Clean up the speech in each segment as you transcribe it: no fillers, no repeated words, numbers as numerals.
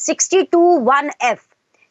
62(1)(f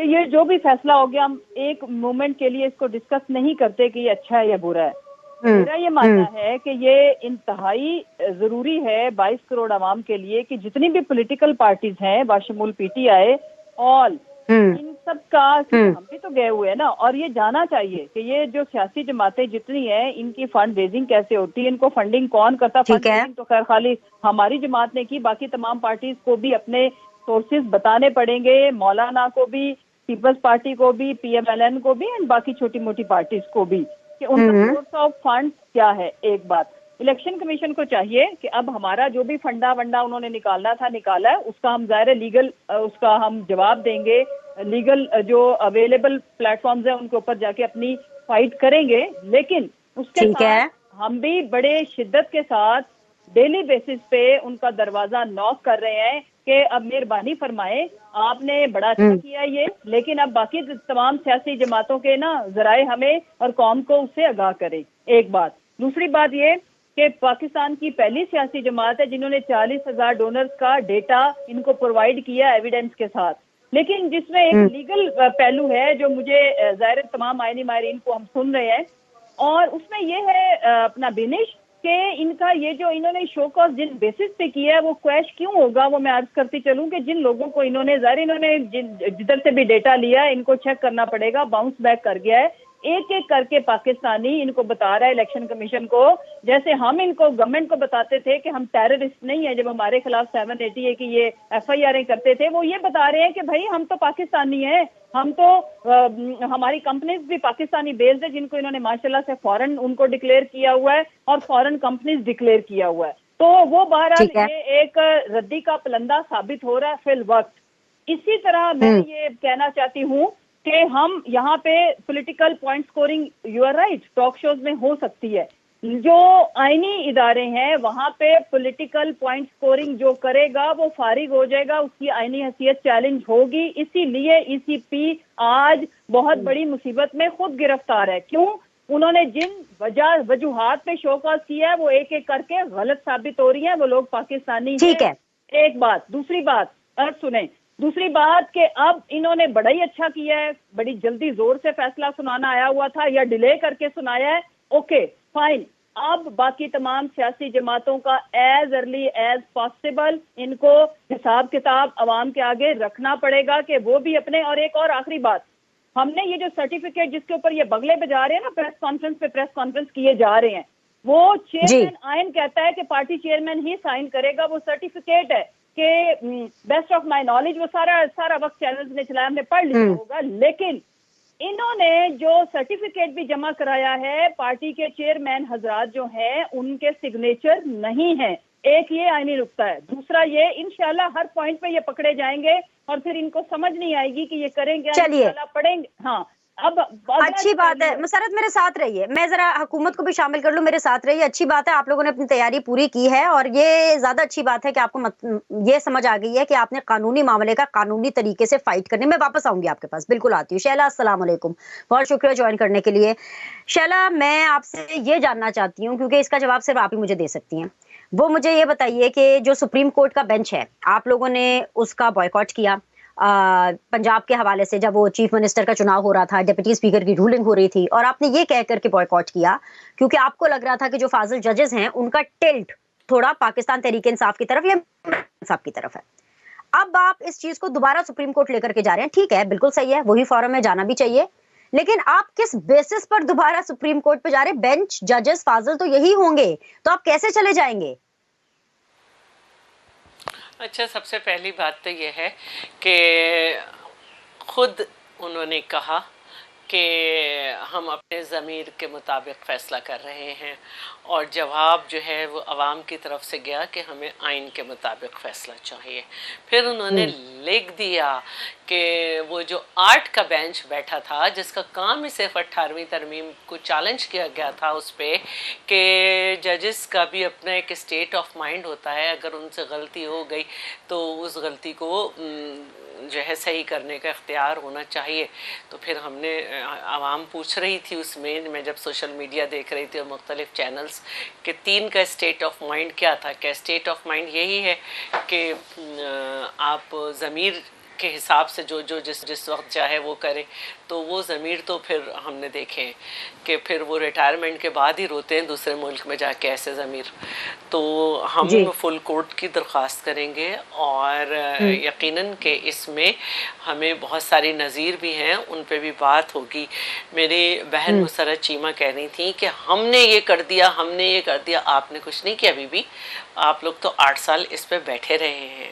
کہ یہ جو بھی فیصلہ ہو گیا ہم ایک مومنٹ کے لیے اس کو ڈسکس نہیں کرتے کہ یہ اچھا ہے یا برا ہے. میرا یہ ماننا ہے کہ یہ انتہائی ضروری ہے 22 کروڑ عوام کے لیے کہ جتنی بھی پولیٹیکل پارٹیز ہیں باشمول پی ٹی آئی آل ان سب کا، ہم بھی تو گئے ہوئے ہیں نا، اور یہ جانا چاہیے کہ یہ جو سیاسی جماعتیں جتنی ہیں ان کی فنڈ ریزنگ کیسے ہوتی ہے، ان کو فنڈنگ کون کرتا. فنڈ ریزنگ تو خیر خالی ہماری جماعت نے کی، باقی تمام پارٹیز کو بھی اپنے سورسز بتانے پڑیں گے، مولانا کو بھی، پیپلز پارٹی کو بھی، پی ایم ایل این کو بھی، اینڈ باقی چھوٹی موٹی پارٹیز کو بھی کہ ان کا سورس آف فنڈ کیا ہے. ایک بات الیکشن کمیشن کو چاہیے کہ اب ہمارا جو بھی فنڈا انہوں نے نکالنا تھا نکالا ہے، اس کا ہم ظاہر لیگل اس کا ہم جواب دیں گے، لیگل جو اویلیبل پلیٹ فارمز ہیں ان کے اوپر جا کے اپنی فائٹ کریں گے. لیکن اس کے ساتھ ہم بھی بڑے شدت کے ساتھ ڈیلی بیسس پہ ان کا دروازہ نوک کر رہے ہیں کہ اب مہربانی فرمائیں، آپ نے بڑا اچھا کیا یہ، لیکن اب باقی تمام سیاسی جماعتوں کے نا ذرائع ہمیں اور قوم کو اس سے آگاہ کریں. ایک بات. دوسری بات یہ کہ پاکستان کی پہلی سیاسی جماعت ہے جنہوں نے 40,000 ڈونرز کا ڈیٹا ان کو پرووائڈ کیا ایویڈنس کے ساتھ، لیکن جس میں ایک لیگل پہلو ہے جو مجھے ظاہر تمام آئینی ماہرین کو ہم سن رہے ہیں، اور اس میں یہ ہے اپنا بینش کہ ان کا یہ جو انہوں نے شو کاز جن بیسس پہ کیا ہے وہ کویش کیوں ہوگا. وہ میں عرض کرتی چلوں کہ جن لوگوں کو انہوں نے جدھر سے بھی ڈیٹا لیا ان کو چیک کرنا پڑے گا، باؤنس بیک کر گیا ہے. ایک ایک کر کے پاکستانی ان کو بتا رہا ہے الیکشن کمیشن کو، جیسے ہم ان کو گورنمنٹ کو بتاتے تھے کہ ہم ٹیررسٹ نہیں ہیں جب ہمارے خلاف 780 کی یہ ایف آئی آریں کرتے تھے، وہ یہ بتا رہے ہیں کہ بھائی ہم تو پاکستانی ہیں، ہم تو ہماری کمپنیز بھی پاکستانی بیسڈ ہے جن کو انہوں نے ماشاءاللہ سے فورن ان کو ڈکلیئر کیا ہوا ہے اور فورن کمپنیز ڈکلیئر کیا ہوا ہے. تو وہ بہرحال یہ ایک ردی کا پلندہ ثابت ہو رہا ہے فی الوقت. اسی طرح میں یہ کہنا چاہتی ہوں کہ ہم یہاں پہ political point scoring you are right talk shows میں ہو سکتی ہے، جو آئینی ادارے ہیں وہاں پہ پولیٹیکل پوائنٹ سکورنگ جو کرے گا وہ فارغ ہو جائے گا، اس کی آئینی حیثیت چیلنج ہوگی. اسی لیے ای سی پی آج بہت بڑی مصیبت میں خود گرفتار ہے. کیوں؟ انہوں نے جن وجوہات پہ شو کاز کیا ہے وہ ایک ایک کر کے غلط ثابت ہو رہی ہیں. وہ لوگ پاکستانی ہیں. ایک بات. دوسری بات سنیں، دوسری بات کہ اب انہوں نے بڑا ہی اچھا کیا ہے، بڑی جلدی زور سے فیصلہ سنانا آیا ہوا تھا یا ڈیلے کر کے سنایا ہے، اوکے فائن. اب باقی تمام سیاسی جماعتوں کا as early as possible in کو حساب کتاب عوام کے آگے رکھنا پڑے گا کہ وہ بھی اپنے. اور ایک اور آخری بات، ہم نے یہ جو سرٹیفکیٹ جس کے اوپر یہ بگلے بجا رہے ہیں نا، پریس کانفرنس کیے جا رہے ہیں، وہ چیئرمین آئین کہتا ہے کہ پارٹی چیئرمین ہی سائن کرے گا. وہ سرٹیفکیٹ ہے کہ بیسٹ آف مائی نالج وہ سارا وقت چینلز نے چلایا، ہم نے پڑھ لیا ہوگا، لیکن انہوں نے جو سرٹیفکیٹ بھی جمع کرایا ہے پارٹی کے چیئرمین حضرات جو ہیں ان کے سگنیچر نہیں ہیں. ایک یہ آئینی نقطہ ہے. دوسرا یہ انشاءاللہ ہر پوائنٹ پہ یہ پکڑے جائیں گے اور پھر ان کو سمجھ نہیں آئے گی کہ یہ کریں گے. انشاءاللہ پڑھیں گے. ہاں اب اچھی بات ہے. مسرت میرے ساتھ رہیے، میں ذرا حکومت کو بھی شامل کر لوں، میرے ساتھ رہیے. اچھی بات ہے آپ لوگوں نے اپنی تیاری پوری کی ہے، اور یہ زیادہ اچھی بات ہے کہ آپ کو یہ سمجھ آ گئی ہے کہ آپ نے قانونی معاملے کا قانونی طریقے سے فائٹ کرنے. میں واپس آؤں گی آپ کے پاس، بالکل آتی ہوں. شیلا السلام علیکم، بہت شکریہ جوائن کرنے کے لیے. شیلا میں آپ سے یہ جاننا چاہتی ہوں کیونکہ اس کا جواب صرف آپ ہی مجھے دے سکتی ہیں. وہ مجھے یہ بتائیے کہ جو سپریم کورٹ کا بینچ ہے، آپ لوگوں نے اس کا بائیکاٹ کیا پنجاب کے حوالے سے، جب وہ چیف منسٹر کا چناؤ ہو رہا تھا، ڈپٹی اسپیکر کی رولنگ ہو رہی تھی، اور آپ نے یہ کہہ کر کے بائیکاٹ کیا کیونکہ آپ کو لگ رہا تھا کہ جو فاضل ججز ہیں ان کا ٹلٹ تھوڑا پاکستان تحریک انصاف کی طرف یا انصاف کی طرف ہے. اب آپ اس چیز کو دوبارہ سپریم کورٹ لے کر کے جا رہے ہیں. ٹھیک ہے، بالکل صحیح ہے، وہی فورم ہے، جانا بھی چاہیے، لیکن آپ کس بیسس پر دوبارہ سپریم کورٹ پہ جا رہے ہیں؟ بینچ ججز فاضل تو یہی ہوں گے، تو آپ کیسے چلے جائیں گے؟ اچھا، سب سے پہلی بات تو یہ ہے کہ خود انہوں نے کہا کہ ہم اپنے ضمیر کے مطابق فیصلہ کر رہے ہیں، اور جواب جو ہے وہ عوام کی طرف سے گیا کہ ہمیں آئین کے مطابق فیصلہ چاہیے. پھر انہوں نے لکھ دیا کہ وہ جو 8 کا بینچ بیٹھا تھا جس کا کام ہی صرف 18ویں ترمیم کو چیلنج کیا گیا تھا اس پہ کہ ججز کا بھی اپنا ایک اسٹیٹ آف مائنڈ ہوتا ہے، اگر ان سے غلطی ہو گئی تو اس غلطی کو جو ہے صحیح کرنے کا اختیار ہونا چاہیے. تو پھر ہم نے عوام پوچھ رہی تھی اس میں جب سوشل میڈیا دیکھ رہی تھی اور مختلف چینلز کہ 3 کا اسٹیٹ آف مائنڈ کیا تھا. کہ اسٹیٹ آف مائنڈ یہی ہے کہ آپ ضمیر کے حساب سے جو جس وقت چاہے وہ کرے. تو وہ ضمیر تو پھر ہم نے دیکھے ہیں کہ پھر وہ ریٹائرمنٹ کے بعد ہی روتے ہیں دوسرے ملک میں جا کے ایسے ضمیر. تو ہم فل کورٹ کی درخواست کریں گے اور یقیناً کہ اس میں ہمیں بہت ساری نظیر بھی ہیں, ان پہ بھی بات ہوگی. میری بہن مسرت چیمہ کہہ رہی تھیں کہ ہم نے یہ کر دیا, ہم نے یہ کر دیا. آپ نے کچھ نہیں کیا بی بی, آپ لوگ تو 8 سال اس پہ بیٹھے رہے ہیں.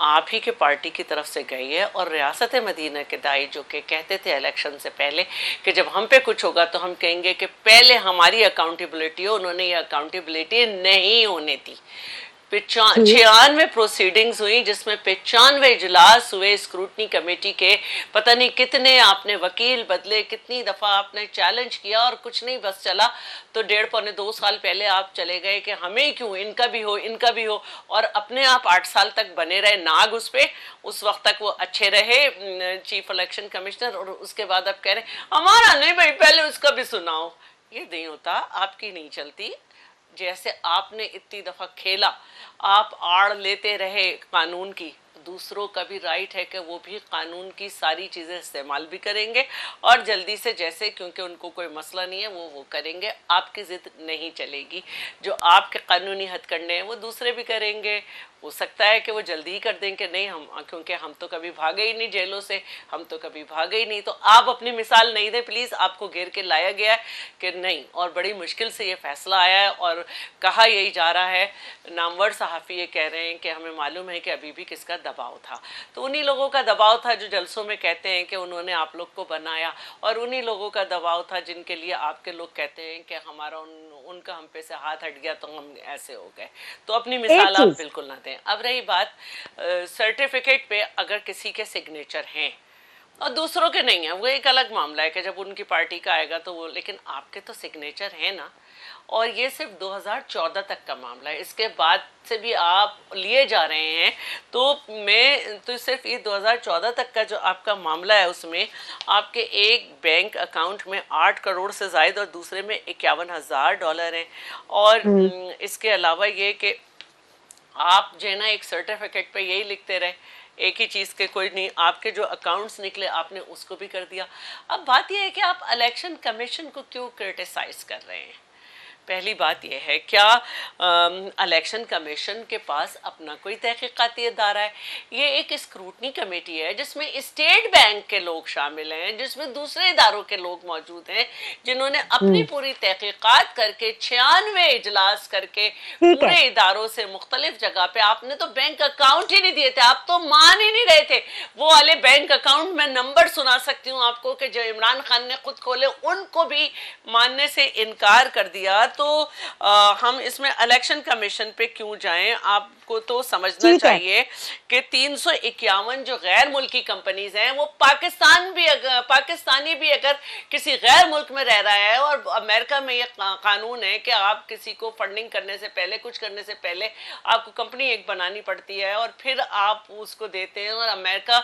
آپ ہی کے پارٹی کی طرف سے گئی ہے. اور ریاست مدینہ کے دائی جو کہ کہتے تھے الیکشن سے پہلے کہ جب ہم پہ کچھ ہوگا تو ہم کہیں گے کہ پہلے ہماری اکاؤنٹیبلٹی ہو, انہوں نے یہ اکاؤنٹیبلٹی نہیں ہونے دی. 96 پروسیڈنگز ہوئی جس میں 95 اجلاس ہوئے اسکروٹنی کمیٹی کے. پتہ نہیں کتنے آپ نے وکیل بدلے, کتنی دفعہ آپ نے چیلنج کیا اور کچھ نہیں بس چلا. تو 1.5-2 سال پہلے آپ چلے گئے کہ ہمیں کیوں, ان کا بھی ہو, ان کا بھی ہو, اور اپنے آپ 8 سال تک بنے رہے ناگ اس پہ. اس وقت تک وہ اچھے رہے چیف الیکشن کمشنر, اور اس کے بعد آپ کہہ رہے ہیں ہمارا نہیں بھائی پہلے اس کا بھی سناؤ. یہ نہیں ہوتا, آپ کی نہیں چلتی. جیسے آپ نے اتنی دفعہ کھیلا, آپ آڑ لیتے رہے قانون کی. دوسروں کا بھی رائٹ ہے کہ وہ بھی قانون کی ساری چیزیں استعمال بھی کریں گے اور جلدی سے, جیسے کیونکہ ان کو کوئی مسئلہ نہیں ہے وہ کریں گے. آپ کی ضد نہیں چلے گی. جو آپ کے قانونی حد کرنے ہیں وہ دوسرے بھی کریں گے. ہو سکتا ہے کہ وہ جلدی ہی کر دیں کہ نہیں ہم, کیونکہ ہم تو کبھی بھاگے ہی نہیں جیلوں سے, ہم تو کبھی بھاگے ہی نہیں. تو آپ اپنی مثال نہیں دیں پلیز. آپ کو گھیر کے لایا گیا ہے کہ نہیں, اور بڑی مشکل سے یہ فیصلہ آیا ہے اور کہا یہی جا رہا ہے. نامور صحافی یہ کہہ رہے ہیں کہ ہمیں معلوم ہے کہ ابھی بھی کس کا دباؤ تھا. تو انہی لوگوں کا دباؤ تھا جو جلسوں میں کہتے ہیں کہ انہوں نے آپ لوگ کو بنایا, اور انہی لوگوں کا دباؤ تھا جن کے لیے آپ کے لوگ کہتے ہیں کہ ہمارا ان کا ہم پہ سے ہاتھ ہٹ گیا تو ہم ایسے ہو گئے. تو اپنی مثال آپ بالکل نہ دیں. اب رہی بات سرٹیفکیٹ پہ اگر کسی کے سگنیچر ہیں اور دوسروں کے نہیں ہیں, وہ ایک الگ معاملہ ہے کہ جب ان کی پارٹی کا آئے گا تو وہ, لیکن آپ کے تو سگنیچر ہیں نا. اور یہ صرف 2014 تک کا معاملہ ہے, اس کے بعد سے بھی آپ لیے جا رہے ہیں. تو میں تو صرف یہ 2014 تک کا جو آپ کا معاملہ ہے اس میں آپ کے ایک بینک اکاؤنٹ میں 8 کروڑ سے زائد اور دوسرے میں $51,000 ہیں. اور اس کے علاوہ یہ کہ آپ جو ہے نا ایک سرٹیفکیٹ پہ یہی لکھتے رہے ایک ہی چیز کے, کوئی نہیں, آپ کے جو اکاؤنٹس نکلے آپ نے اس کو بھی کر دیا. اب بات یہ ہے کہ آپ الیکشن کمیشن کو کیوں کرٹیسائز کر رہے ہیں. پہلی بات یہ ہے, کیا الیکشن کمیشن کے پاس اپنا کوئی تحقیقاتی ادارہ ہے؟ یہ ایک اسکروٹنی کمیٹی ہے جس میں اسٹیٹ بینک کے لوگ شامل ہیں, جس میں دوسرے اداروں کے لوگ موجود ہیں, جنہوں نے اپنی پوری تحقیقات کر کے 96 اجلاس کر کے پورے اداروں سے مختلف جگہ پہ. آپ نے تو بینک اکاؤنٹ ہی نہیں دیے تھے, آپ تو مان ہی نہیں رہے تھے. وہ والے بینک اکاؤنٹ میں نمبر سنا سکتی ہوں آپ کو کہ جو عمران خان نے خود کھولے, ان کو بھی ماننے سے انکار کر دیا. تو ہم اس میں الیکشن کمیشن پہ کیوں جائیں؟ آپ کو تو سمجھنا چاہیے کہ 351 جو غیر ملکی کمپنیز ہیں وہ پاکستانی بھی اگر کسی غیر ملک میں رہ رہا ہے, اور امریکہ میں یہ قانون ہے کہ آپ کسی کو فنڈنگ کرنے سے پہلے, کچھ کرنے سے پہلے آپ کو کمپنی ایک بنانی پڑتی ہے اور پھر آپ اس کو دیتے ہیں. اور امریکہ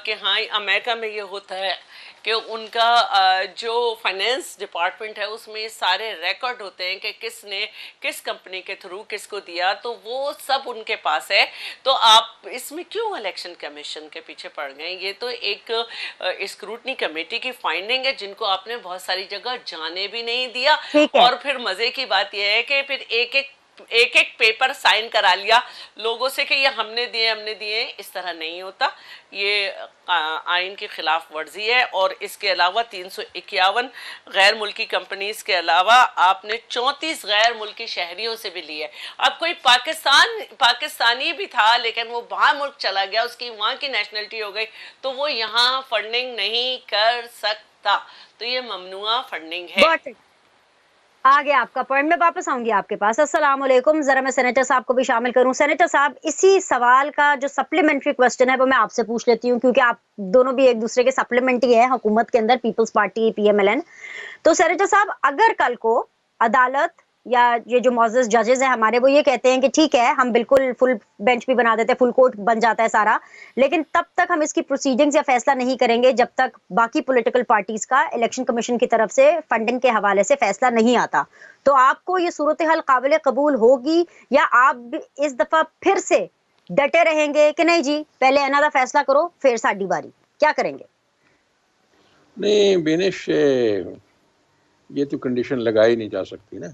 کہ ہاں امریکہ میں یہ ہوتا ہے کہ ان کا جو فائنینس ڈپارٹمنٹ ہے اس میں سارے ریکارڈ ہوتے ہیں کہ کس نے کس کمپنی کے تھرو کس کو دیا, تو وہ سب ان کے پاس ہے. تو آپ اس میں کیوں الیکشن کمیشن کے پیچھے پڑ گئے؟ یہ تو ایک اسکروٹنی کمیٹی کی فائنڈنگ ہے جن کو آپ نے بہت ساری جگہ جانے بھی نہیں دیا. اور پھر مزے کی بات یہ ہے کہ پھر ایک پیپر سائن کرا لیا لوگوں سے کہ یہ ہم نے دیے. اس طرح نہیں ہوتا, یہ آئین کی خلاف ورزی ہے. اور اس کے علاوہ 351 غیر ملکی کمپنیز کے علاوہ آپ نے 34 غیر ملکی شہریوں سے بھی لی ہے. اب کوئی پاکستانی بھی تھا لیکن وہ باہر ملک چلا گیا, اس کی وہاں کی نیشنلٹی ہو گئی, تو وہ یہاں فنڈنگ نہیں کر سکتا. تو یہ ممنوع فنڈنگ ہے. آگے آپ کا پوائنٹ, میں واپس آؤں گی آپ کے پاس. السلام علیکم. ذرا میں سینیٹر صاحب کو بھی شامل کروں. سینیٹر صاحب, اسی سوال کا جو سپلیمنٹری کوسچن ہے وہ میں آپ سے پوچھ لیتی ہوں, کیونکہ آپ دونوں بھی ایک دوسرے کے سپلیمنٹری ہیں حکومت کے اندر, پیپلز پارٹی PMLN. تو سینیٹر صاحب, اگر کل کو عدالت یا یہ جو معزز ججز ہیں ہمارے وہ یہ کہتے ہیں کہ ٹھیک ہے ہم بالکل فل بینچ بھی بنا دیتے ہیں, فل کورٹ بن جاتا ہے سارا, لیکن تب تک ہم اس کی پروسیڈنگز یا فیصلہ نہیں کریں گے جب تک باقی پولیٹیکل پارٹیز کا الیکشن کمیشن کی طرف سے فنڈنگ کے حوالے سے فیصلہ نہیں آتا, تو آپ کو یہ صورتحال قابل قبول ہوگی یا آپ اس دفعہ پھر سے ڈٹے رہیں گے کہ نہیں جی پہلے اینا دا فیصلہ کرو پھر ساڈی باری؟ کیا کریں گے؟ نہیں بینش، یہ تو کنڈیشن لگائی نہیں جا سکتی نا،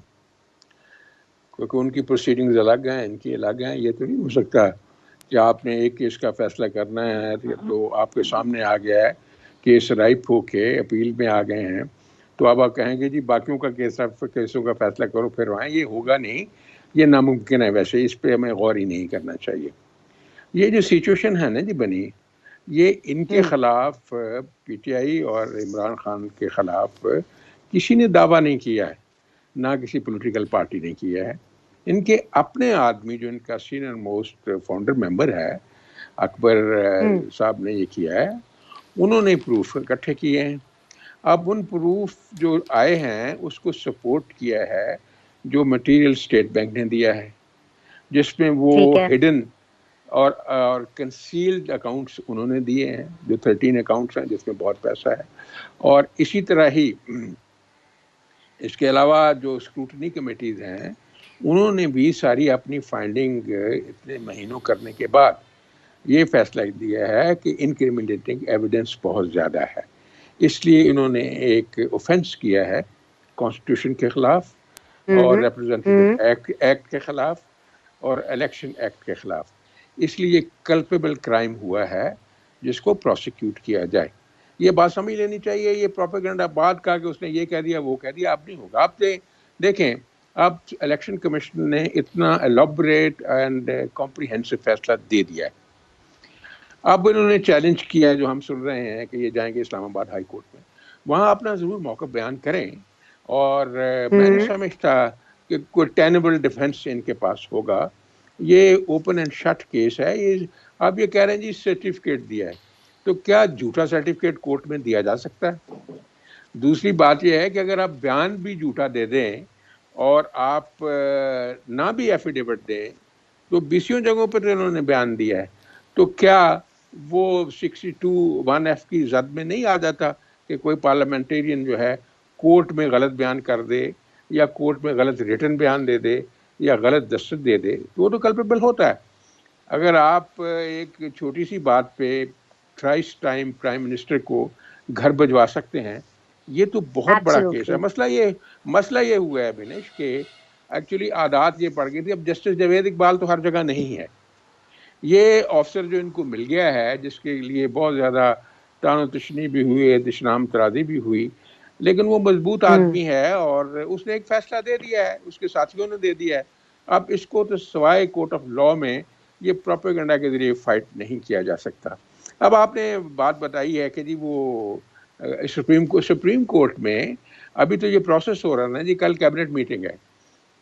کیونکہ ان کی پروسیڈنگز الگ ہیں، ان کی الگ ہیں. یہ تو نہیں ہو سکتا کہ آپ نے ایک کیس کا فیصلہ کرنا ہے تو آپ کے سامنے آ گیا ہے، کیس رائپ ہو کے اپیل میں آ گئے ہیں، تو اب آپ کہیں گے جی باقیوں کا کیسوں کا فیصلہ کرو پھر وہاں. یہ ہوگا نہیں، یہ ناممکن ہے. ویسے اس پہ ہمیں غور ہی نہیں کرنا چاہیے. یہ جو سچویشن ہے نا جی بنی، یہ ان کے خلاف پی ٹی آئی اور عمران خان کے خلاف کسی نے دعویٰ نہیں کیا ہے، نہ کسی پولیٹیکل پارٹی نے کیا ہے. ان کے اپنے آدمی جو ان کا سینئر موسٹ فاؤنڈر ممبر ہے اکبر صاحب نے یہ کیا ہے، انہوں نے پروف اکٹھے کیے ہیں. اب ان پروف جو آئے ہیں اس کو سپورٹ کیا ہے جو مٹیریل اسٹیٹ بینک نے دیا ہے، جس میں وہ ٹھیک ہے، ہڈن اور کنسیلڈ اکاؤنٹس انہوں نے دیے ہیں، جو 13 اکاؤنٹس ہیں جس میں بہت پیسہ ہے. اور اسی طرح ہی اس کے علاوہ جو اسکروٹنی کمیٹیز ہیں انہوں نے بھی ساری اپنی فائنڈنگ اتنے مہینوں کرنے کے بعد یہ فیصلہ دیا ہے کہ انکریمنیٹنگ ایویڈنس بہت زیادہ ہے، اس لیے انہوں نے ایک اوفینس کیا ہے کانسٹیٹیوشن کے خلاف اور ریپرزینٹیٹیو ایکٹ کے خلاف اور الیکشن ایکٹ کے خلاف. اس لیے کلپیبل کرائم ہوا ہے جس کو پروسیکیوٹ کیا جائے. یہ بات سمجھ لینی چاہیے. یہ پروپیگنڈا بات کا کہ اس نے یہ کہہ دیا وہ کہہ دیا، اب نہیں ہوگا. آپ دیکھیں اب الیکشن کمیشن نے اتنا ایلابریٹ اینڈ کمپریہنسو فیصلہ دے دیا ہے. اب انہوں نے چیلنج کیا ہے جو ہم سن رہے ہیں کہ یہ جائیں گے اسلام آباد ہائی کورٹ میں، وہاں اپنا ضرور موقع بیان کریں. اور میں نہیں سمجھتا کہ کوئی ٹینبل ڈیفنس ان کے پاس ہوگا. یہ اوپن اینڈ شٹ کیس ہے. یہ آپ یہ کہہ رہے ہیں جی سرٹیفکیٹ دیا ہے، تو کیا جھوٹا سرٹیفکیٹ کورٹ میں دیا جا سکتا ہے؟ دوسری بات یہ ہے کہ اگر آپ بیان بھی جھوٹا دے دیں اور آپ نہ بھی ایفیڈیوٹ دیں، تو 20 جگہوں پر انہوں نے بیان دیا ہے، تو کیا وہ 62(1)(f) کی زد میں نہیں آ جاتا کہ کوئی پارلیمنٹیرین جو ہے کورٹ میں غلط بیان کر دے یا کورٹ میں غلط ریٹن بیان دے دے یا غلط دستخط دے دے، تو وہ تو کلپیبل ہوتا ہے. اگر آپ ایک چھوٹی سی بات پہ تھرائس ٹائم پرائم منسٹر کو گھر بھجوا سکتے ہیں، یہ تو بہت بڑا کیس ہے. مسئلہ یہ ہوا ہے بینش کہ ایکچولی عادات یہ پڑ گئی تھی. اب جسٹس جاوید اقبال تو ہر جگہ نہیں ہے. یہ آفسر جو ان کو مل گیا ہے جس کے لیے بہت زیادہ تان و تشنی بھی ہوئی، دشنام ترازی بھی ہوئی، لیکن وہ مضبوط آدمی ہے اور اس نے ایک فیصلہ دے دیا ہے، اس کے ساتھیوں نے دے دیا ہے. اب اس کو تو سوائے کورٹ آف لاء میں یہ پروپیگنڈا کے ذریعے فائٹ نہیں کیا جا سکتا. اب آپ نے بات بتائی ہے کہ جی وہ سپریم کورٹ میں ابھی تو یہ پروسیس ہو رہا ہے نا جی. کل کیبنٹ میٹنگ ہے.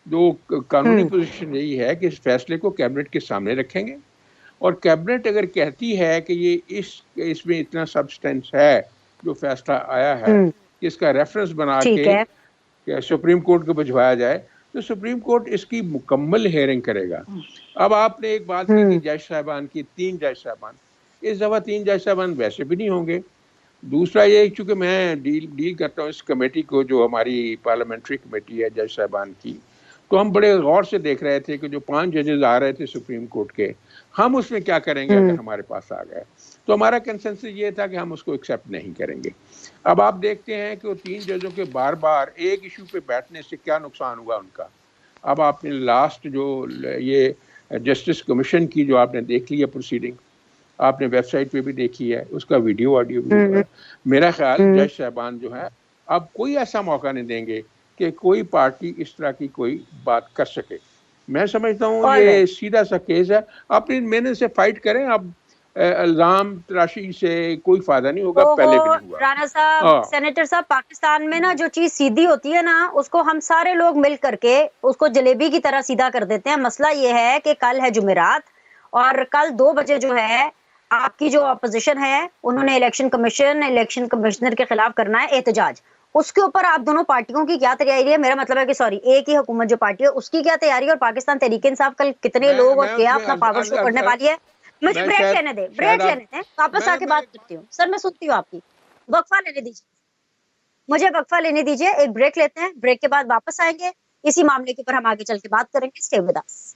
جو قانونی پوزیشن یہی ہے کہ اس فیصلے کو کیبنٹ کے سامنے رکھیں گے، اور کیبنٹ اگر کہتی ہے کہ یہ اس میں اتنا سبسٹینس ہے جو فیصلہ آیا ہے، اس کا ریفرنس بنا کے کہ سپریم کورٹ کو بھجوایا جائے، تو سپریم کورٹ اس کی مکمل ہیئرنگ کرے گا. اب آپ نے ایک بات کی کہ جج صاحبان کی 3 جج صاحبان، اس دفعہ 3 جج صاحبان ویسے بھی نہیں ہوں گے. دوسرا یہ چونکہ میں ڈیل کرتا ہوں اس کمیٹی کو جو ہماری پارلیمنٹری کمیٹی ہے جج صاحبان کی، تو ہم بڑے غور سے دیکھ رہے تھے کہ جو 5 ججز آ رہے تھے سپریم کورٹ کے، ہم اس میں کیا کریں گے اگر ہمارے پاس آ گئے. تو ہمارا کنسنسس یہ تھا کہ ہم اس کو ایکسیپٹ نہیں کریں گے. اب آپ دیکھتے ہیں کہ وہ 3 ججوں کے بار بار ایک ایشو پہ بیٹھنے سے کیا نقصان ہوا ان کا. اب آپ نے لاسٹ جو یہ جسٹس کمیشن کی جو آپ نے دیکھ لی ہے پروسیڈنگ، آپ نے ویب سائٹ پہ بھی دیکھی ہے، اس کا ویڈیو آڈیو بھی ہوا ہے. میرا خیال جج صاحبان جو ہے اب کوئی ایسا موقع نہیں دیں گے کہ کوئی پارٹی اس طرح کی کوئی بات کر سکے. میں سمجھتا ہوں یہ سیدھا سا کیس ہے. اپنی محنت سے فائٹ کریں. اب الزام تراشی سے کوئی فائدہ نہیں ہوگا، پہلے بھی نہیں ہوا. رانا صاحب، سینیٹر صاحب، پاکستان میں نا جو چیز سیدھی ہوتی ہے نا اس کو ہم سارے لوگ مل کر کے اس کو جلیبی کی طرح سیدھا کر دیتے ہیں. مسئلہ یہ ہے کہ کل ہے جمعرات اور کل 2 بجے جو ہے آپ کی جو اپوزیشن ہے انہوں نے الیکشن کمشنر کے خلاف کرنا ہے احتجاج. اس کے اوپر آپ دونوں پارٹیوں کی کیا تیاری ہے؟ میرا مطلب ہے کہ ایک ہی حکومت جو پارٹی ہے اس کی کیا تیاری ہے، اور پاکستان تحریک انصاف کل کتنے لوگ اور کیا اپنا پاور شو کرنے والی ہے؟ مجھے بریک لینے دیں، واپس آ کے بات کرتی ہوں. سر میں سنتی ہوں آپ کی. وقفہ لینے دیجیے، مجھے وقفہ لینے دیجیے. ایک بریک لیتے ہیں، بریک کے بعد واپس آئیں گے. اسی معاملے کے اوپر ہم آگے چل کے بات کریں گے. Stay with us.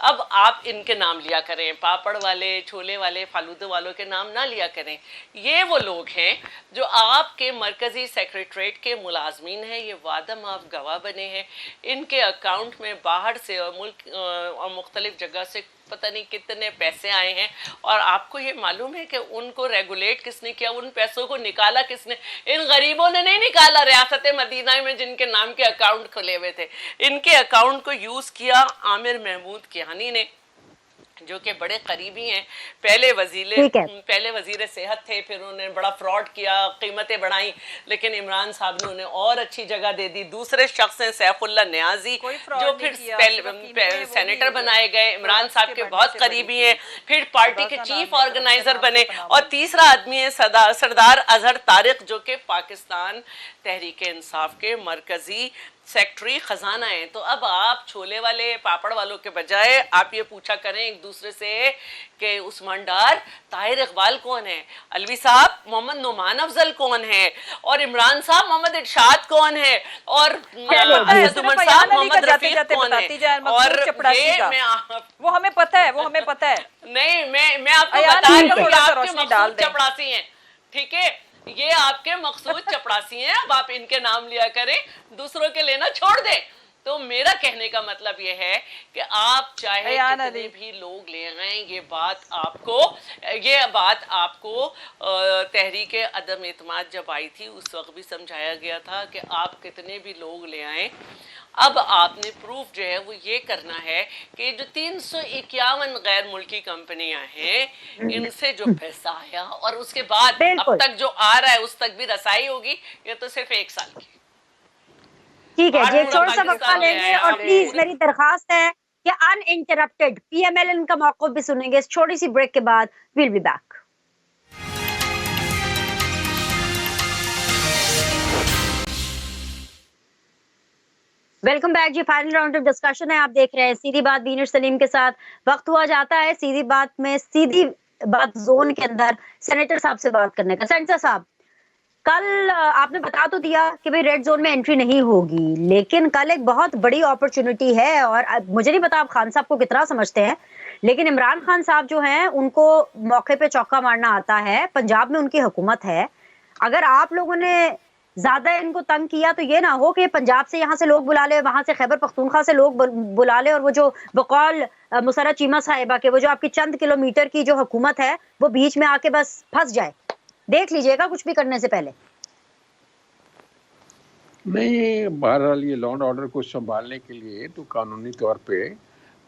اب آپ ان کے نام لیا کریں, پاپڑ والے, چھولے والے, فالودہ والوں کے نام نہ لیا کریں. یہ وہ لوگ ہیں جو آپ کے مرکزی سیکریٹریٹ کے ملازمین ہیں, یہ وعدہ معاف گواہ بنے ہیں. ان کے اکاؤنٹ میں باہر سے اور ملک اور مختلف جگہ سے پتہ نہیں کتنے پیسے آئے ہیں, اور آپ کو یہ معلوم ہے کہ ان کو ریگولیٹ کس نے کیا, ان پیسوں کو نکالا کس نے؟ ان غریبوں نے نہیں نکالا. ریاست مدینہ میں جن کے نام کے اکاؤنٹ کھلے ہوئے تھے, ان کے اکاؤنٹ کو یوز کیا عامر محمود کیانی نے, جو کہ بڑے قریبی ہیں. پہلے وزیر صحت تھے, پھر انہوں نے بڑا فراڈ کیا, قیمتیں بڑھائیں, لیکن عمران صاحب نے انہیں اور اچھی جگہ دے دی. دوسرے شخص ہیں سیف اللہ نیازی, جو پھر سینیٹر بنائے گئے, عمران صاحب کے بہت قریبی ہیں, پھر پارٹی کے چیف آرگنائزر بنے. اور تیسرا آدمی ہے سردار اظہر طارق, جو کہ پاکستان تحریک انصاف کے مرکزی سیکٹری خزانہ ہیں. تو اب آپ چھولے والے پاپڑ والوں کے بجائے آپ یہ پوچھا کریں ایک دوسرے سے کہ عثمان ڈار طاہر اقبال کون ہے, الوی صاحب محمد نعمان افضل کون ہے, اور عمران صاحب محمد ارشاد کون ہے, اور عمر صاحب محمد رفیق کون ہے. اور وہ ہمیں پتہ ہے, وہ ہمیں پتہ ہے. نہیں, میں آپ کو بتا رہی ہوں کہ آپ کے مقصود چپڑاسی ہیں, ٹھیک ہے, یہ آپ کے مقصود چپڑاسی ہیں. اب آپ ان کے نام لیا کریں, دوسروں کے لینا چھوڑ دیں. تو میرا کہنے کا مطلب یہ ہے کہ آپ چاہے کتنے بھی لوگ لے آئیں, یہ بات آپ کو تحریک عدم اعتماد جب آئی تھی اس وقت بھی سمجھایا گیا تھا کہ آپ کتنے بھی لوگ لے آئیں. اب آپ نے پروف جو ہے وہ یہ کرنا ہے کہ جو 351 غیر ملکی کمپنیاں ہیں, ان سے جو پیسہ آیا اور اس کے بعد اب تک جو آ رہا ہے اس تک بھی رسائی ہوگی, یہ تو صرف 1 سال کی. ٹھیک ہے جی, ایک چھوٹا سا وقفہ لیں گے, اور پلیز میری درخواست ہے کہ uninterrupted P M L N کا موقف بھی سنیں گے. اس چھوٹی سی بریک کے بعد we'll be back. Welcome back جی, فائنل راؤنڈ آف ڈسکشن ہے, آپ دیکھ رہے ہیں سیدھی بات بینر سلیم کے ساتھ. وقت ہوا جاتا ہے سیدھی بات میں, سیدھی بات زون کے اندر سینیٹر صاحب سے بات کرنے کا. سینیٹر صاحب, کل آپ نے بتا تو دیا کہ بھئی ریڈ زون میں انٹری نہیں ہوگی, لیکن کل ایک بہت بڑی اپرچونٹی ہے, اور مجھے نہیں پتا آپ خان صاحب کو کتنا سمجھتے ہیں, لیکن عمران خان صاحب جو ہیں ان کو موقع پہ چوکا مارنا آتا ہے. پنجاب میں ان کی حکومت ہے. اگر آپ لوگوں نے زیادہ ان کو تنگ کیا تو یہ نہ ہو کہ پنجاب سے یہاں سے لوگ بلا لے, وہاں سے خیبر پختونخوا سے لوگ بلا لے, اور وہ جو بقول مسرت چیمہ صاحبہ کے وہ جو آپ کی چند کلومیٹر کی جو حکومت ہے وہ بیچ میں آ کے بس پھنس جائے. دیکھ لیجئے گا کچھ بھی کرنے سے پہلے. نہیں, بہرحال یہ لا اینڈ آرڈر کو سنبھالنے کے لیے تو قانونی طور پہ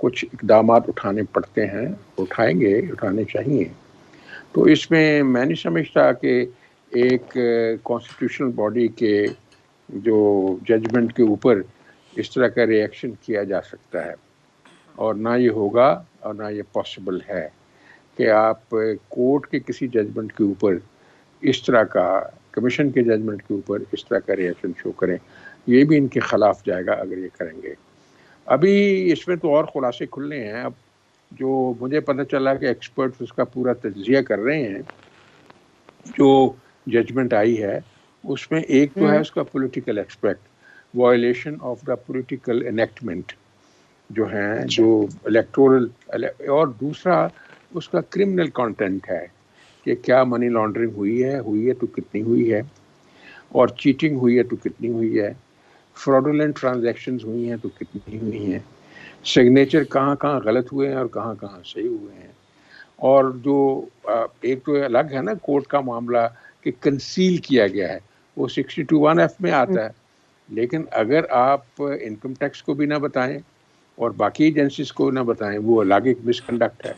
کچھ اقدامات اٹھانے پڑتے ہیں, اٹھائیں گے, اٹھانے چاہیے. تو اس میں میں نہیں سمجھتا کہ ایک کانسٹیٹیوشنل باڈی کے جو ججمنٹ کے اوپر اس طرح کا ری ایکشن کیا جا سکتا ہے, اور نہ یہ ہوگا اور نہ یہ پاسبل ہے کہ آپ کورٹ کے کسی ججمنٹ کے اوپر اس طرح کا, کمیشن کے ججمنٹ کے اوپر اس طرح کا ری ایکشن شو کریں. یہ بھی ان کے خلاف جائے گا اگر یہ کریں گے. ابھی اس میں تو اور خلاصے کھلنے ہیں. اب جو مجھے پتہ چلا کہ ایکسپرٹس اس کا پورا تجزیہ کر رہے ہیں, جو ججمنٹ آئی ہے اس میں ایک تو ہے اس کا political expect, violation of the political enactment جو ہیں, جو الیکٹورل, اور دوسرا اس کا کرمنل کانٹینٹ ہے کہ کیا منی لانڈرنگ ہوئی ہے تو کتنی ہوئی ہے, اور چیٹنگ ہوئی ہے تو کتنی ہوئی ہے, فراڈولنٹ ٹرانزیکشنز ہوئی ہیں تو کتنی ہوئی ہیں, سگنیچر کہاں کہاں غلط ہوئے ہیں اور کہاں کہاں صحیح ہوئے ہیں. اور جو ایک تو الگ ہے نا کورٹ کا معاملہ کہ کنسیل کیا گیا ہے, وہ 62(1)(f) میں آتا ہے, لیکن اگر آپ انکم ٹیکس کو بھی نہ بتائیں اور باقی ایجنسیز کو نہ بتائیں, وہ الگ ایک مس کنڈکٹ ہے.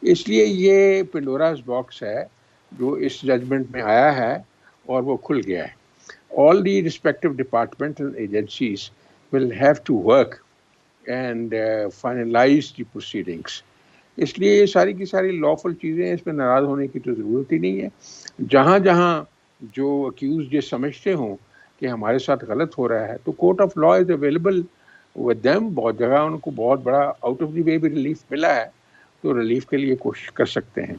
اس لیے یہ پنڈوراز باکس ہے جو اس ججمنٹ میں آیا ہے اور وہ کھل گیا ہے. All the respective departmental agencies will have to work and finalize the proceedings. اس لیے یہ ساری کی ساری lawful چیزیں, اس میں ناراض ہونے کی تو ضرورت ہی نہیں ہے. جہاں جہاں جو accused یہ سمجھتے ہوں کہ ہمارے ساتھ غلط ہو رہا ہے تو court of law is available with them. بہت جگہ ان کو بہت بڑا آؤٹ آف دی وے بھی ریلیف ملا ہے, تو ریلیف کے لیے کوشش کر سکتے ہیں.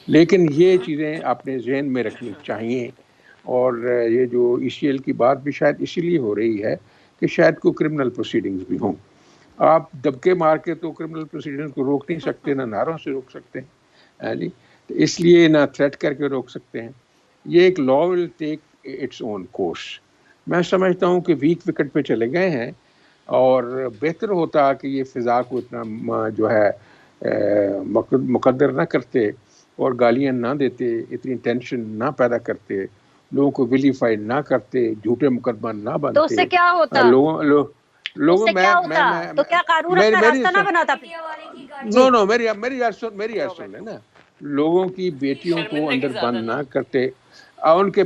لیکن یہ چیزیں اپنے ذہن میں رکھنی چاہیے. اور یہ جو ECL کی بات بھی شاید اسی لیے ہو رہی ہے کہ شاید کوئی کرمنل پروسیڈنگز بھی ہوں. آپ دبکے مار کے تو کرمنل پروسیڈنگ کو روک نہیں سکتے، نہ نعروں سے روک سکتے ہیں جی، تو اس لیے نہ تھریٹ کر کے روک سکتے ہیں. یہ ایک لا ول ٹیک اٹس اون کورس. میں سمجھتا ہوں کہ ویک وکٹ پہ چلے گئے ہیں، اور بہتر ہوتا کہ یہ فضا کو اتنا جو ہے مقدر نہ کرتے اور گالیاں نہ دیتے، اتنی ٹینشن نہ پیدا کرتے، لوگوں کو ویلیفائی نہ کرتے، جھوٹے مقدمہ نہ بنتے. تو اس سے کیا ہوتا؟ لوگوں تو کیا قانون اپنا راستہ نہ بناتا؟ نو میری یاد سن لیں نا. لوگوں کی بیٹیوں کو اندر بند نہ کرتے، ان کے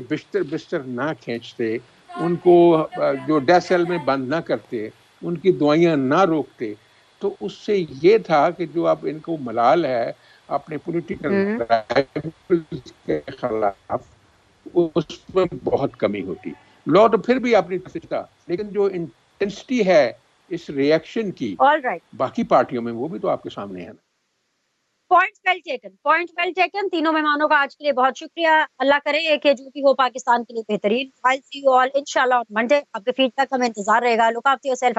بستر نہ کھینچتے، ان کو جو ڈیتھ سیل میں بند نہ کرتے، ان کی دعائیاں نہ روکتے. تو اس سے یہ تھا کہ جو اب ان کو ملال ہے اپنے پولیٹیکل رائولز کے خلاف، اس میں بہت کمی ہوتی. لا تو پھر بھی اپنی طرف تھا، لیکن جو انٹینسٹی ہے اس ریئیکشن کی باقی پارٹیوں میں، وہ بھی تو آپ کے سامنے ہے نا. Point well taken. تینوں مہمانوں کا آج کے لیے بہت شکریہ. اللہ کرے کہ جو بھی ہو پاکستان کے لیے بہترین. I'll see you all inshallah on Monday. آپ کے فیڈ بیک کا ہمیں انتظار رہے گا. Look after yourself.